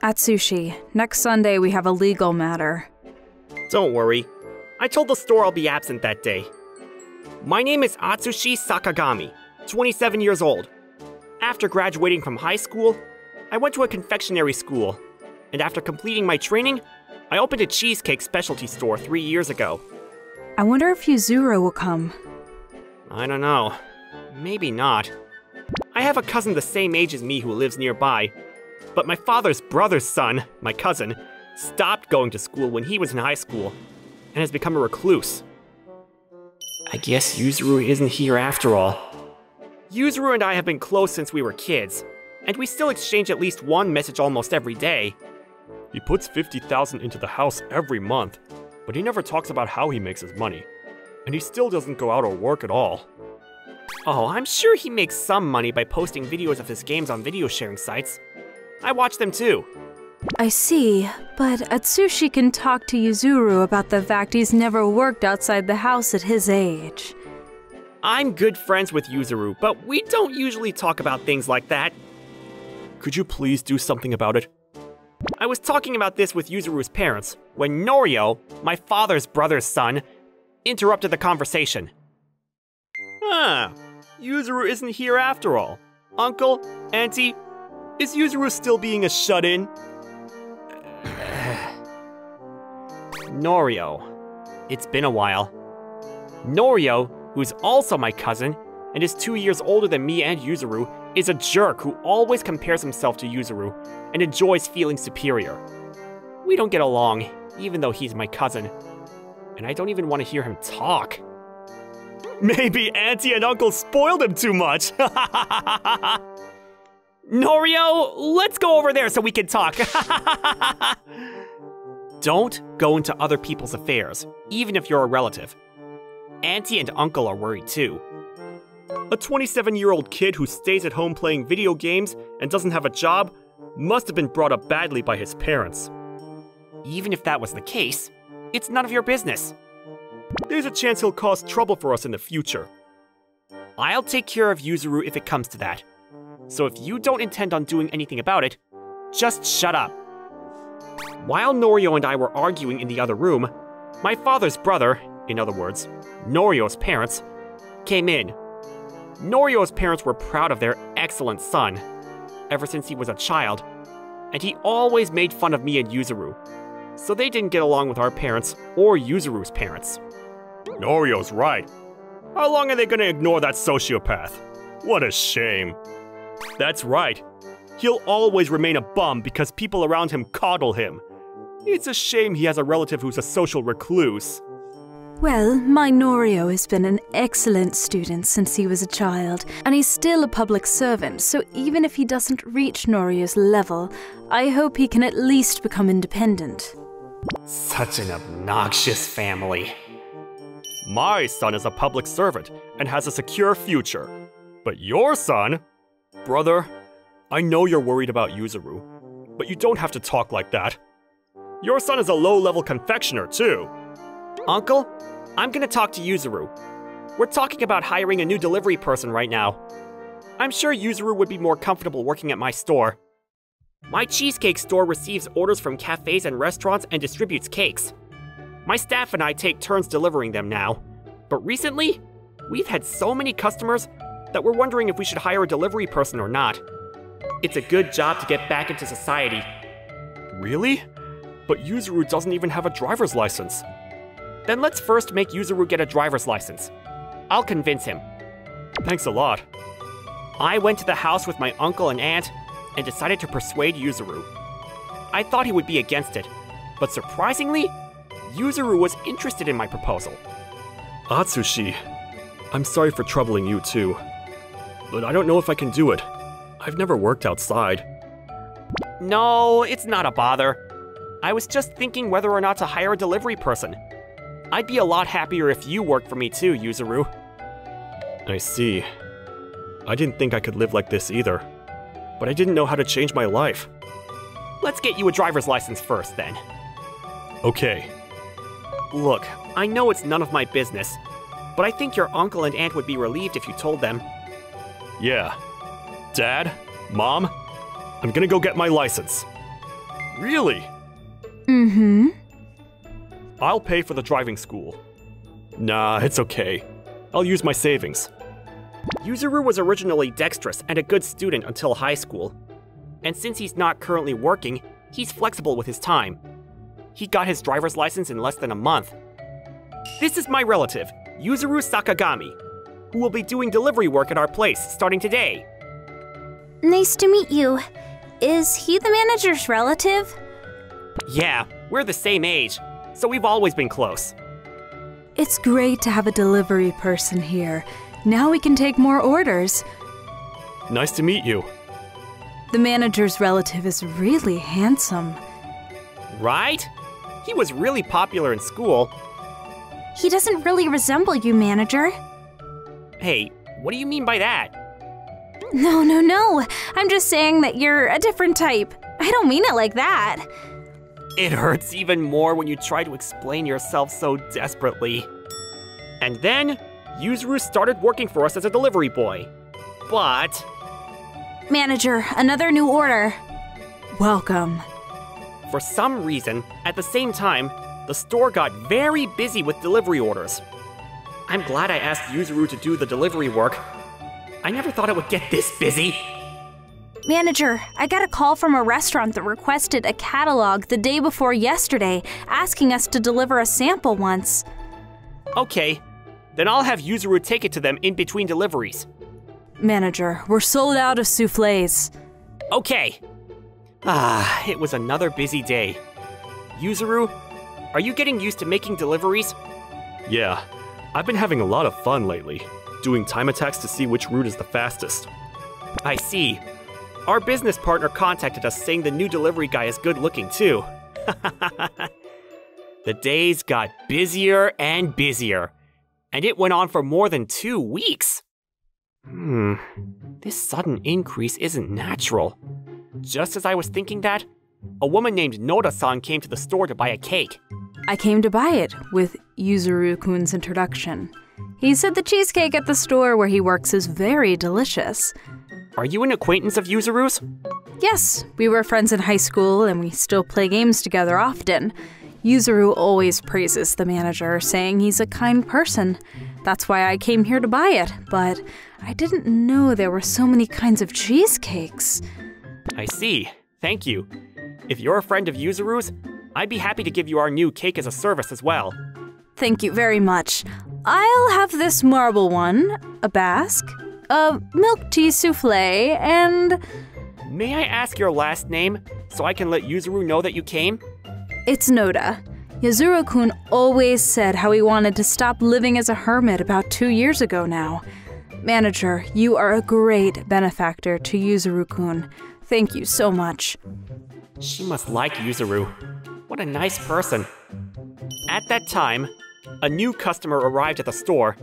Atsushi, next Sunday we have a legal matter. Don't worry. I told the store I'll be absent that day. My name is Atsushi Sakagami, 27 years old. After graduating from high school, I went to a confectionery school, and after completing my training, I opened a cheesecake specialty store 3 years ago. I wonder if Yuzuru will come. I don't know. Maybe not. I have a cousin the same age as me who lives nearby, but my father's brother's son, my cousin, stopped going to school when he was in high school and has become a recluse. I guess Yuzuru isn't here after all. Yuzuru and I have been close since we were kids, and we still exchange at least one message almost every day. He puts 50,000 into the house every month, but he never talks about how he makes his money. And he still doesn't go out or work at all. Oh, I'm sure he makes some money by posting videos of his games on video sharing sites. I watch them too. I see, but Atsushi can talk to Yuzuru about the fact he's never worked outside the house at his age. I'm good friends with Yuzuru, but we don't usually talk about things like that. Could you please do something about it? I was talking about this with Yuzuru's parents when Norio, my father's brother's son, interrupted the conversation. Yuzuru isn't here after all. Uncle, Auntie, is Yuzuru still being a shut-in? Norio. It's been a while. Norio, who's also my cousin, and is 2 years older than me and Yuzuru, is a jerk who always compares himself to Yuzuru and enjoys feeling superior. We don't get along, even though he's my cousin. And I don't even want to hear him talk. Maybe Auntie and Uncle spoiled him too much. Norio, let's go over there so we can talk. Don't go into other people's affairs, even if you're a relative. Auntie and Uncle are worried too. A 27-year-old kid who stays at home playing video games and doesn't have a job must have been brought up badly by his parents. Even if that was the case, it's none of your business. There's a chance he'll cause trouble for us in the future. I'll take care of Yuzuru if it comes to that. So if you don't intend on doing anything about it, just shut up. While Norio and I were arguing in the other room, my father's brother, in other words, Norio's parents, came in. Norio's parents were proud of their excellent son, ever since he was a child, and he always made fun of me and Yuzuru, so they didn't get along with our parents or Yuzuru's parents. Norio's right. How long are they gonna ignore that sociopath? What a shame. That's right. He'll always remain a bum because people around him coddle him. It's a shame he has a relative who's a social recluse. Well, my Norio has been an excellent student since he was a child, and he's still a public servant, so even if he doesn't reach Norio's level, I hope he can at least become independent. Such an obnoxious family. My son is a public servant and has a secure future. But your son? Brother, I know you're worried about Yuzuru, but you don't have to talk like that. Your son is a low-level confectioner, too. Uncle, I'm gonna talk to Yuzuru. We're talking about hiring a new delivery person right now. I'm sure Yuzuru would be more comfortable working at my store. My cheesecake store receives orders from cafes and restaurants and distributes cakes. My staff and I take turns delivering them now. But recently, we've had so many customers that we're wondering if we should hire a delivery person or not. It's a good job to get back into society. Really? But Yuzuru doesn't even have a driver's license. Then let's first make Yuzuru get a driver's license. I'll convince him. Thanks a lot. I went to the house with my uncle and aunt and decided to persuade Yuzuru. I thought he would be against it, but surprisingly, Yuzuru was interested in my proposal. Atsushi, I'm sorry for troubling you too, but I don't know if I can do it. I've never worked outside. No, it's not a bother. I was just thinking whether or not to hire a delivery person. I'd be a lot happier if you worked for me too, Yuzuru. I see. I didn't think I could live like this either, but I didn't know how to change my life. Let's get you a driver's license first, then. Okay. Look, I know it's none of my business, but but I think your uncle and aunt would be relieved if you told them. Yeah. Dad? Mom? I'm gonna go get my license. Really? Mm-hmm. I'll pay for the driving school. Nah, it's okay. I'll use my savings. Yuzuru was originally dexterous and a good student until high school. And since he's not currently working, he's flexible with his time. He got his driver's license in less than a month. This is my relative, Yuzuru Sakagami, who will be doing delivery work at our place starting today. Nice to meet you. Is he the manager's relative? Yeah, we're the same age, so we've always been close. It's great to have a delivery person here. Now we can take more orders. Nice to meet you. The manager's relative is really handsome. Right? He was really popular in school. He doesn't really resemble you, manager. Hey, what do you mean by that? No. I'm just saying that you're a different type. I don't mean it like that. It hurts even more when you try to explain yourself so desperately. And then, Yuzuru started working for us as a delivery boy. But... Manager, another new order. Welcome. For some reason, at the same time, the store got very busy with delivery orders. I'm glad I asked Yuzuru to do the delivery work. I never thought it would get this busy. Manager, I got a call from a restaurant that requested a catalog the day before yesterday, asking us to deliver a sample once. Okay, then I'll have Yuzuru take it to them in between deliveries. Manager, we're sold out of soufflés. Okay. It was another busy day. Yuzuru, are you getting used to making deliveries? Yeah, I've been having a lot of fun lately, doing time attacks to see which route is the fastest. I see. Our business partner contacted us saying the new delivery guy is good looking too. The days got busier and busier, and it went on for more than 2 weeks. This sudden increase isn't natural. Just as I was thinking that, a woman named Noda-san came to the store to buy a cake. I came to buy it with Yuzuru-kun's introduction. He said the cheesecake at the store where he works is very delicious. Are you an acquaintance of Yuzuru's? Yes, we were friends in high school and we still play games together often. Yuzuru always praises the manager, saying he's a kind person. That's why I came here to buy it, but I didn't know there were so many kinds of cheesecakes. I see. Thank you. If you're a friend of Yuzuru's, I'd be happy to give you our new cake as a service as well. Thank you very much. I'll have this marble one, a basque, a milk tea soufflé, and... May I ask your last name, so I can let Yuzuru know that you came? It's Noda. Yuzuru-kun always said how he wanted to stop living as a hermit about 2 years ago now. Manager, you are a great benefactor to Yuzuru-kun. Thank you so much. She must like Yuzuru. What a nice person. At that time, a new customer arrived at the store,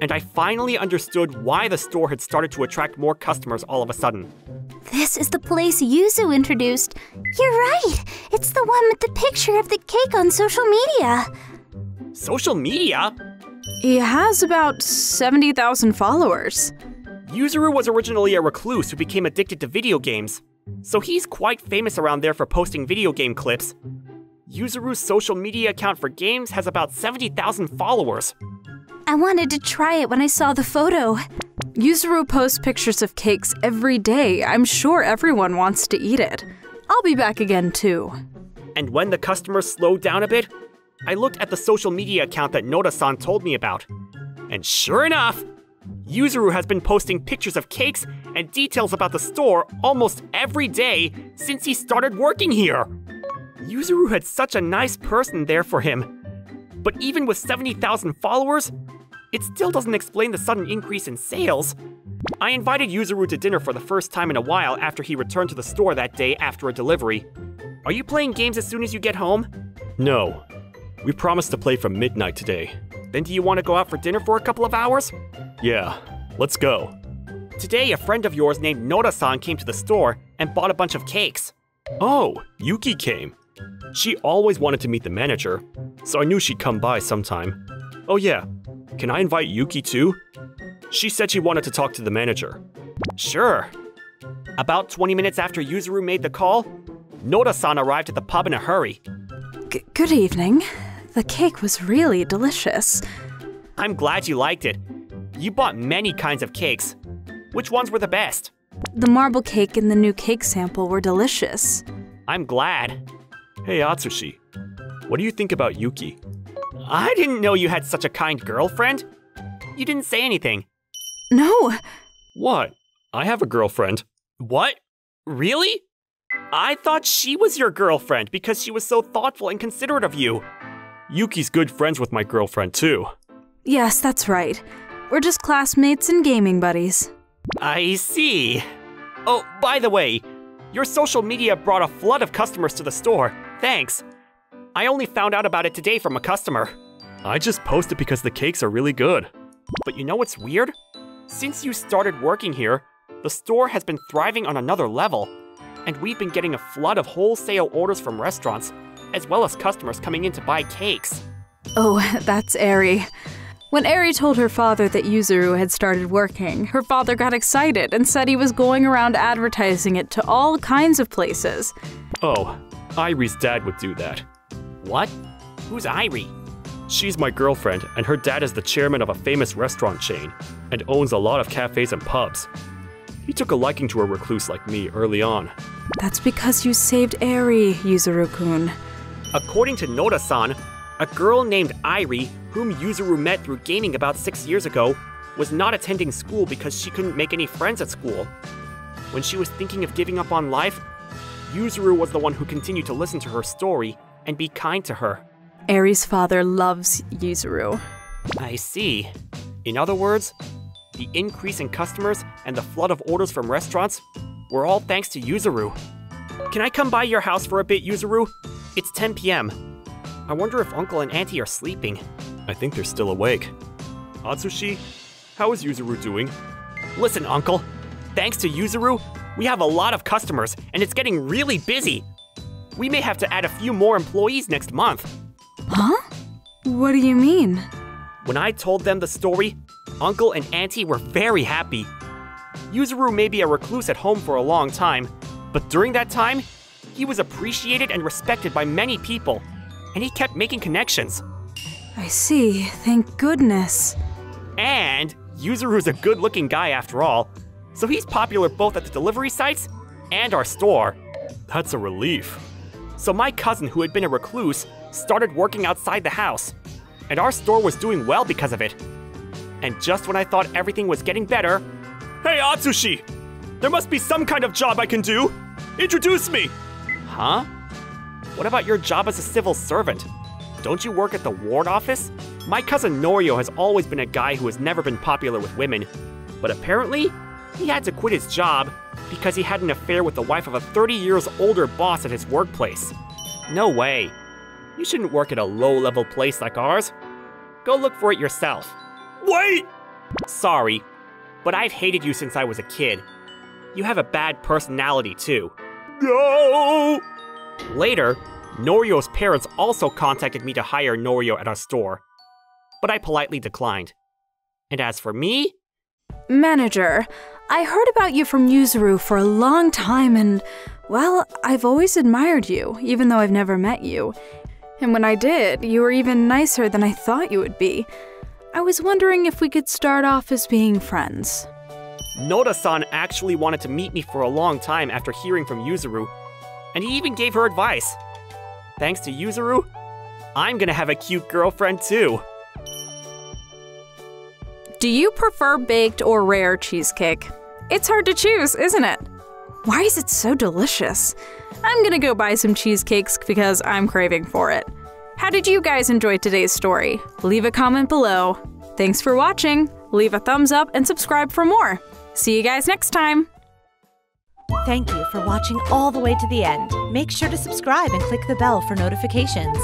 and I finally understood why the store had started to attract more customers all of a sudden. This is the place Yuzu introduced. You're right. It's the one with the picture of the cake on social media. Social media? He has about 70,000 followers. Yuzuru was originally a recluse who became addicted to video games, so he's quite famous around there for posting video game clips. Yuzuru's social media account for games has about 70,000 followers. I wanted to try it when I saw the photo. Yuzuru posts pictures of cakes every day. I'm sure everyone wants to eat it. I'll be back again too. And when the customers slowed down a bit, I looked at the social media account that Noda-san told me about. And sure enough, Yuzuru has been posting pictures of cakes and details about the store almost every day since he started working here. Yuzuru had such a nice person there for him. But even with 70,000 followers, it still doesn't explain the sudden increase in sales. I invited Yuzuru to dinner for the first time in a while after he returned to the store that day after a delivery. Are you playing games as soon as you get home? No. We promised to play from midnight today. Then do you want to go out for dinner for a couple of hours? Yeah, let's go. Today, a friend of yours named Noda-san came to the store and bought a bunch of cakes. Oh, Yuki came. She always wanted to meet the manager, so I knew she'd come by sometime. Oh yeah, Can I invite Yuki too? She said she wanted to talk to the manager. Sure. About 20 minutes after Yuzuru made the call, Noda-san arrived at the pub in a hurry. Good evening. The cake was really delicious. I'm glad you liked it. You bought many kinds of cakes. Which ones were the best? The marble cake and the new cake sample were delicious. I'm glad. Hey Atsushi, what do you think about Yuki? I didn't know you had such a kind girlfriend. You didn't say anything. No. What? I have a girlfriend. What? Really? I thought she was your girlfriend because she was so thoughtful and considerate of you. Yuki's good friends with my girlfriend too. Yes, that's right. We're just classmates and gaming buddies. I see. Oh, by the way, your social media brought a flood of customers to the store. Thanks. I only found out about it today from a customer. I just posted because the cakes are really good. But you know what's weird? Since you started working here, the store has been thriving on another level, and we've been getting a flood of wholesale orders from restaurants, as well as customers coming in to buy cakes. Oh, that's Eri. When Eri told her father that Yuzuru had started working, her father got excited and said he was going around advertising it to all kinds of places. Oh, Irie's dad would do that. What? Who's Irie? She's my girlfriend, and her dad is the chairman of a famous restaurant chain, and owns a lot of cafes and pubs. He took a liking to a recluse like me early on. That's because you saved Eri, Yuzuru-kun. According to Noda-san, a girl named Irie, whom Yuzuru met through gaming about 6 years ago, was not attending school because she couldn't make any friends at school. When she was thinking of giving up on life, Yuzuru was the one who continued to listen to her story and be kind to her. Eri's father loves Yuzuru. I see. In other words, the increase in customers and the flood of orders from restaurants were all thanks to Yuzuru. Can I come by your house for a bit, Yuzuru? It's 10 p.m. I wonder if Uncle and Auntie are sleeping. I think they're still awake. Atsushi, how is Yuzuru doing? Listen, Uncle. Thanks to Yuzuru, we have a lot of customers, and it's getting really busy. We may have to add a few more employees next month. Huh? What do you mean? When I told them the story, Uncle and Auntie were very happy. Yuzuru may be a recluse at home for a long time, but during that time, he was appreciated and respected by many people, and he kept making connections. I see. Thank goodness. And Yuzuru's a good-looking guy after all, so he's popular both at the delivery sites and our store. That's a relief. So my cousin, who had been a recluse, started working outside the house, and our store was doing well because of it. And just when I thought everything was getting better... Hey, Atsushi! There must be some kind of job I can do! Introduce me! Huh? What about your job as a civil servant? Don't you work at the ward office? My cousin Norio has always been a guy who has never been popular with women, but apparently, he had to quit his job because he had an affair with the wife of a 30 years older boss at his workplace. No way. You shouldn't work at a low-level place like ours. Go look for it yourself. Wait! Sorry, but I've hated you since I was a kid. You have a bad personality, too. No! Later, Norio's parents also contacted me to hire Norio at our store, but I politely declined. And as for me... Manager, I heard about you from Yuzuru for a long time and, well, I've always admired you, even though I've never met you. And when I did, you were even nicer than I thought you would be. I was wondering if we could start off as being friends. Noda-san actually wanted to meet me for a long time after hearing from Yuzuru, and he even gave her advice. Thanks to Yuzuru, I'm gonna have a cute girlfriend too. Do you prefer baked or rare cheesecake? It's hard to choose, isn't it? Why is it so delicious? I'm gonna go buy some cheesecakes because I'm craving for it. How did you guys enjoy today's story? Leave a comment below. Thanks for watching. Leave a thumbs up and subscribe for more. See you guys next time. Thank you for watching all the way to the end. Make sure to subscribe and click the bell for notifications.